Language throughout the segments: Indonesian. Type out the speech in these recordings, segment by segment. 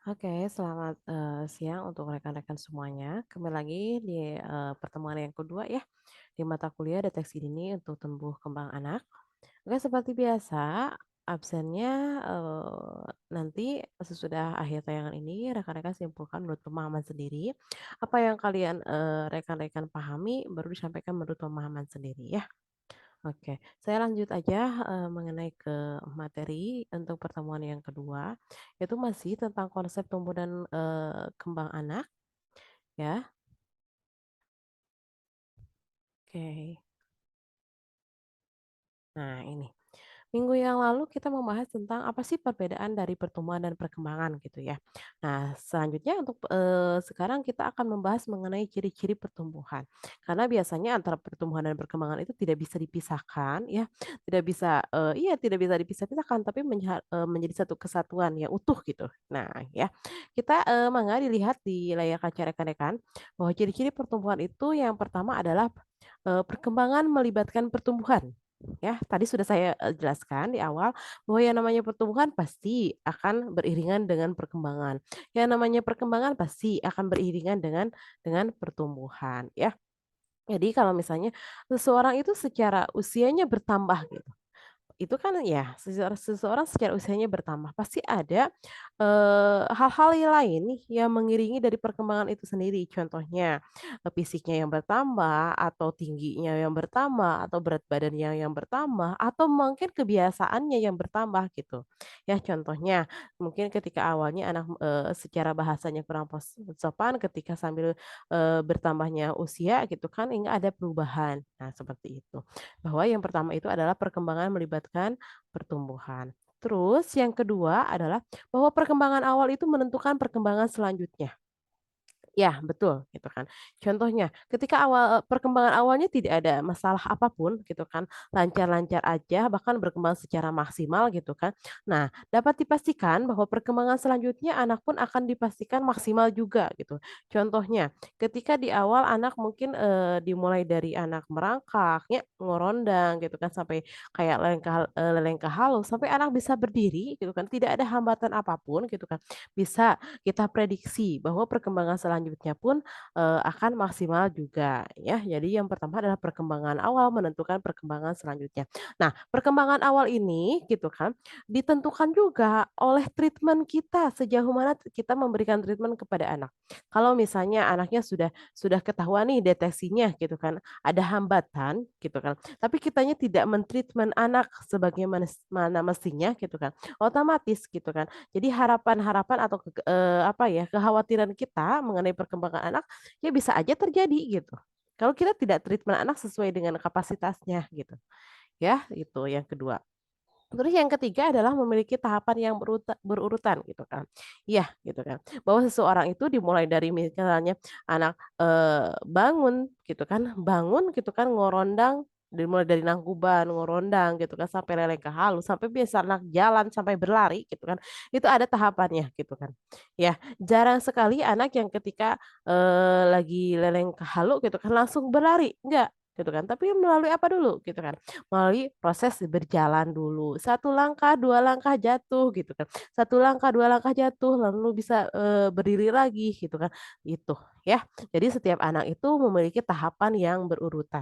Oke, selamat, siang untuk rekan-rekan semuanya. Kembali lagi di, pertemuan yang kedua ya, di mata kuliah deteksi dini untuk tumbuh kembang anak. Oke, seperti biasa, absennya, nanti sesudah akhir tayangan ini rekan-rekan simpulkan menurut pemahaman sendiri, apa yang kalian, rekan-rekan pahami baru disampaikan menurut pemahaman sendiri ya. Oke, saya lanjut aja, mengenai ke materi untuk pertemuan yang kedua, itu masih tentang konsep tumbuh dan, kembang anak ya. Oke. Nah ini. Minggu yang lalu kita membahas tentang apa sih perbedaan dari pertumbuhan dan perkembangan gitu ya. Nah, selanjutnya untuk sekarang kita akan membahas mengenai ciri-ciri pertumbuhan. Karena biasanya antara pertumbuhan dan perkembangan itu tidak bisa dipisahkan ya, tidak bisa iya tidak bisa dipisah-pisahkan tapi menjadi satu kesatuan yang utuh gitu. Nah, ya. Kita mangga dilihat di layar kaca rekan-rekan bahwa ciri-ciri pertumbuhan itu yang pertama adalah perkembangan melibatkan pertumbuhan. Ya, tadi sudah saya, jelaskan di awal bahwa yang namanya pertumbuhan pasti akan beriringan dengan perkembangan. Yang namanya perkembangan pasti akan beriringan dengan pertumbuhan, ya. Jadi kalau misalnya seseorang itu secara usianya bertambah gitu, itu kan ya seseorang seseorang secara usianya bertambah, pasti ada, hal-hal yang lain nih yang mengiringi dari perkembangan itu sendiri. Contohnya, fisiknya yang bertambah, atau tingginya yang bertambah, atau berat badannya yang bertambah, atau mungkin kebiasaannya yang bertambah gitu. Ya contohnya, mungkin ketika awalnya anak, secara bahasanya kurang sopan ketika sambil, bertambahnya usia gitu kan, hingga ada perubahan. Nah seperti itu. Bahwa yang pertama itu adalah perkembangan melibatkan pertumbuhan. Terus yang kedua adalah bahwa perkembangan awal itu menentukan perkembangan selanjutnya. Ya, betul, gitu kan. Contohnya, ketika perkembangan awalnya tidak ada masalah apapun gitu kan, lancar-lancar aja, bahkan berkembang secara maksimal gitu kan. Nah, dapat dipastikan bahwa perkembangan selanjutnya anak pun akan dipastikan maksimal juga gitu. Contohnya, ketika di awal anak mungkin, dimulai dari anak merangkak, ya, ngorondang gitu kan, sampai kayak lelengkah halus, sampai anak bisa berdiri gitu kan, tidak ada hambatan apapun gitu kan. Bisa kita prediksi bahwa perkembangan selanjutnya pun, akan maksimal juga ya. Jadi yang pertama adalah perkembangan awal menentukan perkembangan selanjutnya. Nah, perkembangan awal ini gitu kan, ditentukan juga oleh treatment kita, sejauh mana kita memberikan treatment kepada anak. Kalau misalnya anaknya sudah ketahuan nih deteksinya gitu kan, ada hambatan gitu kan, tapi kitanya tidak men-treatment anak sebagaimana mana mestinya gitu kan, otomatis gitu kan jadi harapan-harapan atau apa ya, kekhawatiran kita mengenai perkembangan anak, ya bisa aja terjadi gitu. Kalau kita tidak treatment anak sesuai dengan kapasitasnya gitu, ya itu yang kedua. Terus yang ketiga adalah memiliki tahapan yang berurutan gitu kan. Iya gitu kan, bahwa seseorang itu dimulai dari misalnya anak, bangun gitu kan, bangun gitu kan ngorondang, dimulai dari nangkuban, ngorondang gitu kan, sampai lelengkah halus, sampai bisa anak jalan, sampai berlari gitu kan, itu ada tahapannya gitu kan. Ya, jarang sekali anak yang ketika, lagi lelengkah halu gitu kan langsung berlari, enggak gitu kan, tapi melalui apa dulu gitu kan, melalui proses berjalan dulu, satu langkah, 2 langkah jatuh gitu kan, satu langkah, 2 langkah jatuh lalu bisa, berdiri lagi gitu kan, itu ya. Jadi setiap anak itu memiliki tahapan yang berurutan.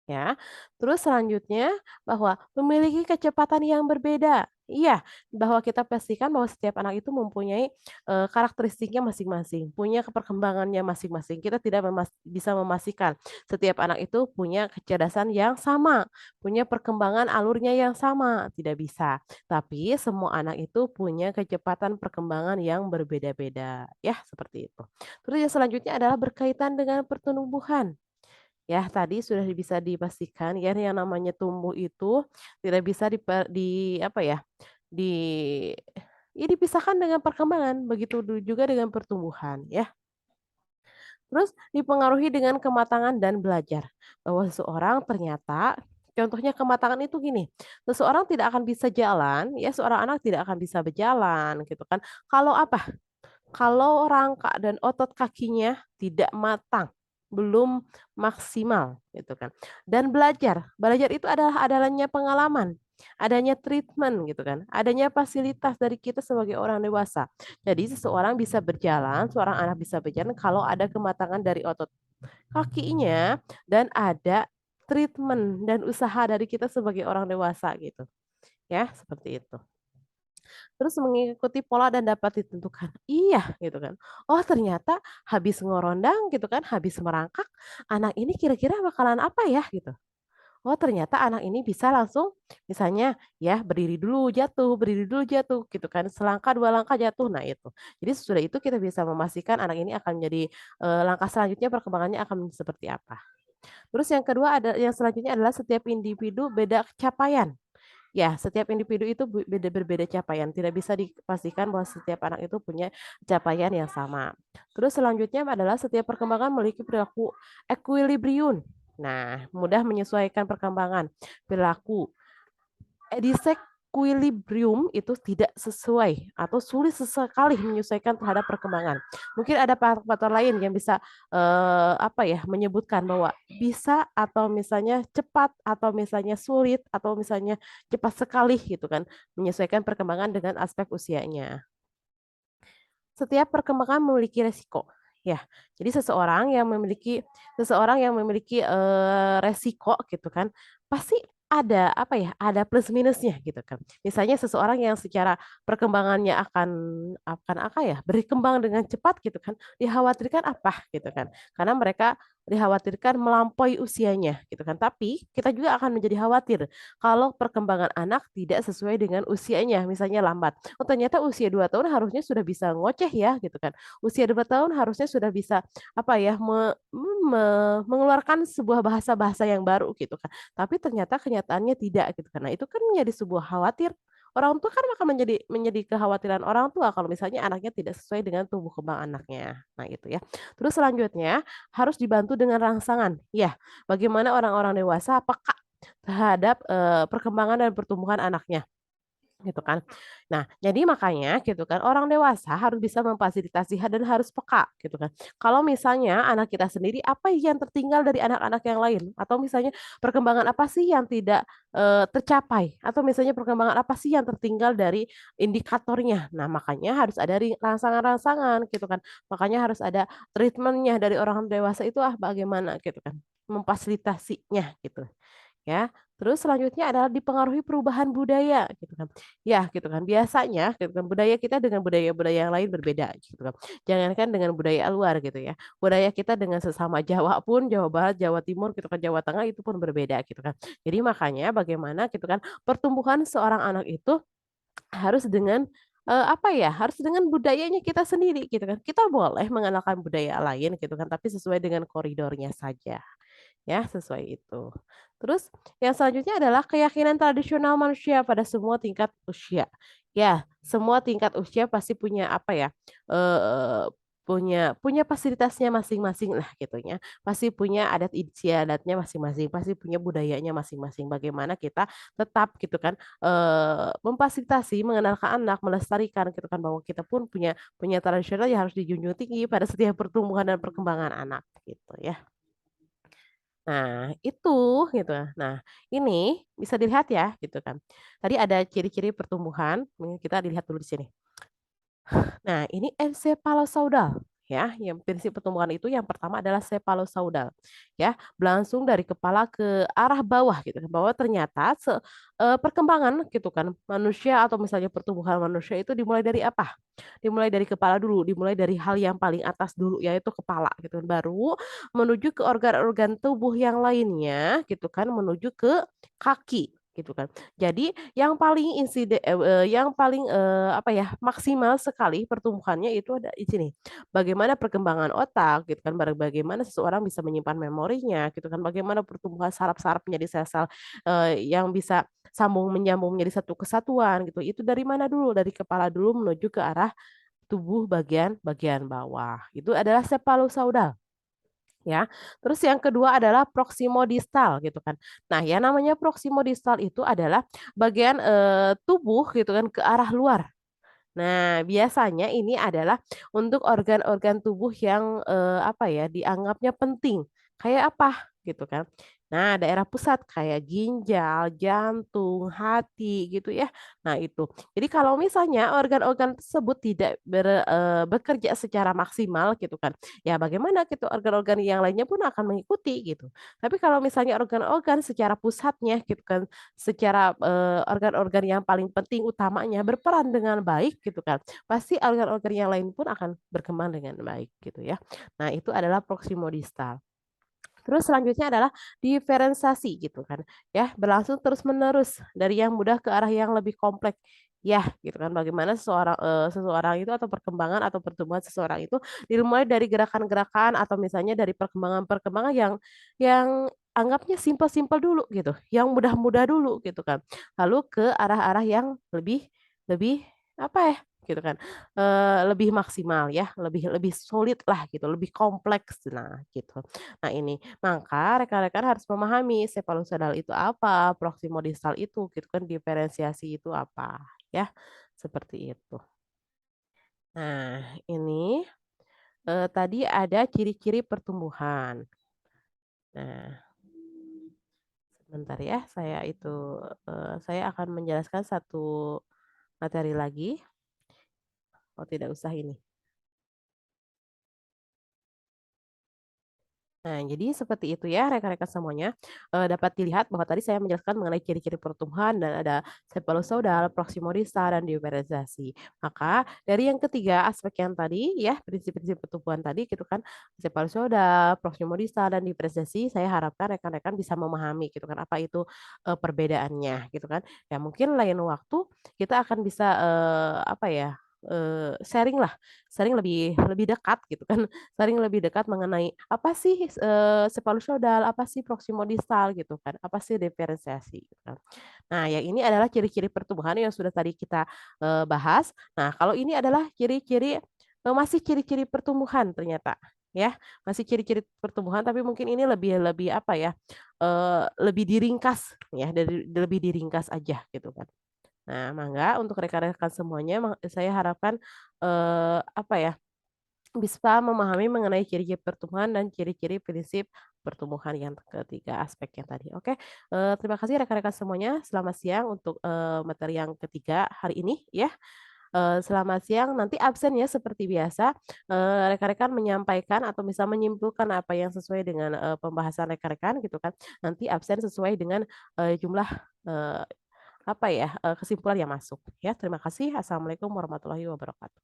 Ya, terus selanjutnya bahwa memiliki kecepatan yang berbeda. Iya, bahwa kita pastikan bahwa setiap anak itu mempunyai, karakteristiknya masing-masing, punya perkembangannya masing-masing. Kita tidak bisa memastikan setiap anak itu punya kecerdasan yang sama, punya perkembangan alurnya yang sama, tidak bisa. Tapi semua anak itu punya kecepatan perkembangan yang berbeda-beda, ya seperti itu. Terus yang selanjutnya adalah berkaitan dengan pertumbuhan. Ya, tadi sudah bisa dipastikan ya yang namanya tumbuh itu tidak bisa apa ya, di ya dipisahkan dengan perkembangan, begitu juga dengan pertumbuhan ya. Terus dipengaruhi dengan kematangan dan belajar, bahwa seseorang ternyata contohnya kematangan itu gini, seseorang tidak akan bisa jalan ya, seorang anak tidak akan bisa berjalan gitu kan, kalau apa, kalau rangka dan otot kakinya tidak matang, belum maksimal gitu kan. Dan belajar, belajar itu adalah adanya pengalaman. adanya treatment gitu kan, adanya fasilitas dari kita sebagai orang dewasa. Jadi seseorang bisa berjalan, seorang anak bisa berjalan kalau ada kematangan dari otot kakinya dan ada treatment dan usaha dari kita sebagai orang dewasa gitu, ya, seperti itu. Terus mengikuti pola dan dapat ditentukan. Iya, gitu kan. Oh, ternyata habis ngorondang gitu kan, habis merangkak, anak ini kira-kira bakalan apa ya gitu. Oh, ternyata anak ini bisa langsung misalnya ya berdiri dulu jatuh gitu kan, selangkah 2 langkah jatuh, nah itu. Jadi sesudah itu kita bisa memastikan anak ini akan menjadi, langkah selanjutnya perkembangannya akan seperti apa. Terus yang kedua ada yang selanjutnya adalah setiap individu beda capaian. Ya, setiap individu itu berbeda capaian, tidak bisa dipastikan bahwa setiap anak itu punya capaian yang sama. Terus selanjutnya adalah setiap perkembangan memiliki perilaku equilibrium. Nah, mudah menyesuaikan perkembangan perilaku. Disequilibrium itu tidak sesuai atau sulit sesekali menyesuaikan terhadap perkembangan. Mungkin ada faktor lain yang bisa apa ya menyebutkan bahwa bisa atau misalnya cepat atau misalnya sulit atau misalnya cepat sekali gitu kan menyesuaikan perkembangan dengan aspek usianya. Setiap perkembangan memiliki resiko. Ya, jadi seseorang yang memiliki, resiko gitu kan, pasti ada apa ya, ada plus minusnya gitu kan. Misalnya seseorang yang secara perkembangannya akan apa ya, berkembang dengan cepat gitu kan, dikhawatirkan apa gitu kan. Karena mereka dikhawatirkan melampaui usianya gitu kan. Tapi kita juga akan menjadi khawatir kalau perkembangan anak tidak sesuai dengan usianya, misalnya lambat. Oh ternyata usia 2 tahun harusnya sudah bisa ngoceh ya gitu kan. Usia 2 tahun harusnya sudah bisa apa ya, mengeluarkan sebuah bahasa-bahasa yang baru gitu kan. Tapi ternyata kenyataannya tidak gitu kan. Nah itu kan menjadi sebuah khawatir. Orang tua kan akan menjadi kekhawatiran orang tua kalau misalnya anaknya tidak sesuai dengan tumbuh kembang anaknya. Nah itu ya. Terus selanjutnya harus dibantu dengan rangsangan. Ya, bagaimana orang-orang dewasa peka terhadap, perkembangan dan pertumbuhan anaknya. Gitu kan. Nah, jadi makanya gitu kan, orang dewasa harus bisa memfasilitasi dan harus peka gitu kan. Kalau misalnya anak kita sendiri apa yang tertinggal dari anak-anak yang lain atau misalnya perkembangan apa sih yang tidak, tercapai atau misalnya perkembangan apa sih yang tertinggal dari indikatornya. Nah, makanya harus ada rangsangan-rangsangan gitu kan. Makanya harus ada treatment-nya dari orang dewasa itu bagaimana gitu kan, memfasilitasinya gitu. Ya, terus selanjutnya adalah dipengaruhi perubahan budaya gitu kan. Ya gitu kan, biasanya gitu kan budaya kita dengan budaya-budaya yang lain berbeda gitu kan. Jangankan dengan budaya luar gitu ya. Budaya kita dengan sesama Jawa pun, Jawa Barat, Jawa Timur gitu kan, Jawa Tengah itu pun berbeda gitu kan. Jadi makanya bagaimana gitu kan pertumbuhan seorang anak itu harus dengan, apa ya, harus dengan budayanya kita sendiri gitu kan. Kita boleh mengenalkan budaya lain gitu kan, tapi sesuai dengan koridornya saja. Ya, sesuai itu. Terus yang selanjutnya adalah keyakinan tradisional manusia pada semua tingkat usia. Ya, semua tingkat usia pasti punya apa ya, eee, punya punya fasilitasnya masing-masing lah gitu ya. Pasti punya adat istiadatnya masing-masing, pasti punya budayanya masing-masing. Bagaimana kita tetap gitu kan, memfasilitasi, mengenalkan anak, melestarikan gitu kan, bahwa kita pun punya punya tradisional yang harus dijunjung tinggi pada setiap pertumbuhan dan perkembangan anak gitu ya. Nah, itu gitu. Nah, ini bisa dilihat ya gitu kan. Tadi ada ciri-ciri pertumbuhan, mungkin kita dilihat dulu di sini. Nah, ini encephalocauda ya, yang prinsip pertumbuhan itu yang pertama adalah cephalocaudal ya, berlangsung dari kepala ke arah bawah gitu kan, bahwa ternyata perkembangan gitu kan manusia atau misalnya pertumbuhan manusia itu dimulai dari apa? Dimulai dari kepala dulu, dimulai dari hal yang paling atas dulu yaitu kepala gitu kan, baru menuju ke organ-organ tubuh yang lainnya gitu kan, menuju ke kaki gitu kan. Jadi yang paling, apa ya, maksimal sekali pertumbuhannya itu ada di sini. Bagaimana perkembangan otak gitu kan, bagaimana seseorang bisa menyimpan memorinya gitu kan, bagaimana pertumbuhan saraf-saraf menjadi sel-sel, yang bisa menyambung menjadi satu kesatuan gitu. Itu dari mana dulu? Dari kepala dulu menuju ke arah tubuh bagian bagian bawah. Itu adalah cephalocaudal. Ya, terus yang kedua adalah proximodistal gitu kan. Nah, yang namanya proximodistal itu adalah bagian, tubuh gitu kan ke arah luar. Nah, biasanya ini adalah untuk organ-organ tubuh yang, apa ya, dianggapnya penting. Kayak apa gitu kan. Nah, daerah pusat kayak ginjal, jantung, hati gitu ya. Nah itu. Jadi kalau misalnya organ-organ tersebut tidak bekerja secara maksimal gitu kan, ya bagaimana gitu organ-organ yang lainnya pun akan mengikuti gitu. Tapi kalau misalnya organ-organ secara pusatnya gitu kan, secara, organ-organ yang paling penting utamanya berperan dengan baik gitu kan, pasti organ-organ yang lain pun akan berkembang dengan baik gitu ya. Nah itu adalah proksimal. Terus selanjutnya adalah diferensiasi gitu kan, ya berlangsung terus-menerus dari yang mudah ke arah yang lebih kompleks. Ya gitu kan bagaimana seseorang itu atau perkembangan atau pertumbuhan seseorang itu dimulai dari gerakan-gerakan atau misalnya dari perkembangan-perkembangan yang anggapnya simpel-simpel dulu gitu, yang mudah-mudah dulu gitu kan. Lalu ke arah-arah yang lebih lebih apa ya, gitu kan, lebih maksimal ya, lebih lebih solid lah gitu, lebih kompleks. Nah gitu. Nah ini, maka rekan-rekan harus memahami sinusoidal itu apa, proksimal itu gitu kan, diferensiasi itu apa, ya, seperti itu. Nah ini, tadi ada ciri-ciri pertumbuhan. Nah, sebentar ya, saya akan menjelaskan satu materi lagi. Oh tidak usah ini. Nah, jadi seperti itu ya rekan-rekan semuanya, dapat dilihat bahwa tadi saya menjelaskan mengenai ciri-ciri pertumbuhan dan ada cephalosodal, proximodistal, dan dimerizasi. Maka dari yang ketiga aspek yang tadi ya, prinsip-prinsip pertumbuhan tadi gitu kan, cephalosodal, proximodistal, dan dimerizasi, saya harapkan rekan-rekan bisa memahami gitu kan, apa itu, perbedaannya gitu kan. Ya mungkin lain waktu kita akan bisa, apa ya, sharing lebih lebih dekat gitu kan. Sering lebih dekat mengenai apa sih, sinusoidal, apa sih proksimal gitu kan, apa sih diferensiasi gitu kan. Nah, yang ini adalah ciri-ciri pertumbuhan yang sudah tadi kita, bahas. Nah, kalau ini adalah ciri-ciri, masih ciri-ciri pertumbuhan ternyata, ya, masih ciri-ciri pertumbuhan tapi mungkin ini lebih lebih apa ya, lebih diringkas ya, lebih diringkas aja gitu kan. Nah, mangga untuk rekan-rekan semuanya saya harapkan, apa ya, bisa memahami mengenai ciri-ciri pertumbuhan dan ciri-ciri prinsip pertumbuhan yang ketiga aspek yang tadi. Oke, terima kasih rekan-rekan semuanya. Selamat siang untuk, materi yang ketiga hari ini ya. Selamat siang, nanti absen ya seperti biasa, rekan-rekan menyampaikan atau bisa menyimpulkan apa yang sesuai dengan, pembahasan rekan-rekan gitu kan. Nanti absen sesuai dengan, jumlah, apa ya, kesimpulan yang masuk ya. Terima kasih. Assalamualaikum warahmatullahi wabarakatuh.